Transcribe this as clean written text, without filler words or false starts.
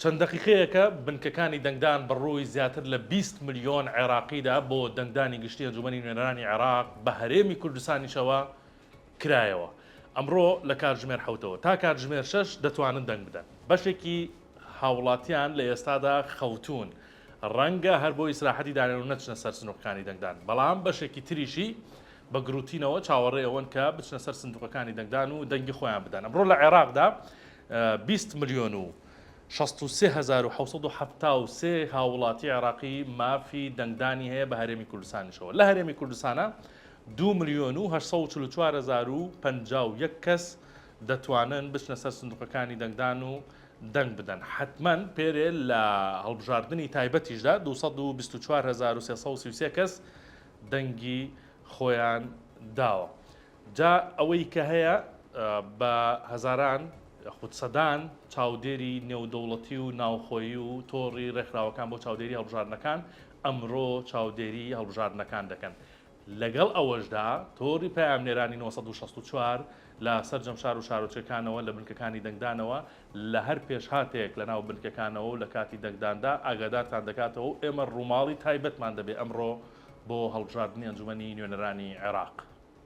چەند دەقیقەیەکە بنکەکانی دەنگدان بەڕووی زیاتر لە 20 ملیۆن عێراقیدا بۆ دەنگدانی گشتی ئەنجومەنی نوێنەرانی عێراق بە هەرێمی کوردستانیشەوە کرایەوە. ئەمڕۆ لە کاتژمێر 7ەوە تا کاتژمێر 6 دەتوانن دەنگ بدەن. بەشێکی هاوڵاتیان لە ئێستادا خەوتون. ڕەنگە هەر بۆ ئیسراحەتی دانێن و نەچنە سەر سنووقەکانی دەنگدان. بەڵام بەشێکی تریشی بە گروتینەوە چاوەڕێ ئەوەن کە بچنە سەر سندوقەکانی دەنگدان و دەنگی خۆیان بدەن. ئەمڕۆ لە عێراقدا 20 ملیۆن و 63773 هاوڵاتی عێراقی مافی دەنگدانی هەیە بە هەرێمی کوردستانیشەوە. لە هەرێمی کوردستانە 2 ملیۆن و 844,051 کەس دەتوانن بچنە سەر سندوقەکانی دەنگدان و دەنگ بدەن. حتمەن پێرێ لە هەڵبژاردننی تایبەتیشدا 224,333 کەس دەنگی خۆیان داوە. جا ئەوەی کە هەیە بە هەزاران خودسەدان چاودێری نێودەوڵەتی و ناوخۆیی و تۆڕی ڕێکخراوەکان بۆ چاودێری هەڵبژاردنەکان ئەمڕۆ چاودێری هەڵبژاردنەکان دەکەن. لەگەڵ ئەوەشدا تۆڕی پەیامنێرانی 964 لە سەرجەم شار و شارۆچەکانەوە لە بنکەکانی دەنگدانەوە لە هەر پێشهاتێک لە ناو بنکەکانەوە و لە کاتی دەنگداندا ئاگادارتان دەکاتەوە ئێمە ڕووماڵی تایبەتمان دەبێت ئەمڕۆ بۆ هەڵبژاردننی ئەنجومەنی نوێنەرانی عێراق.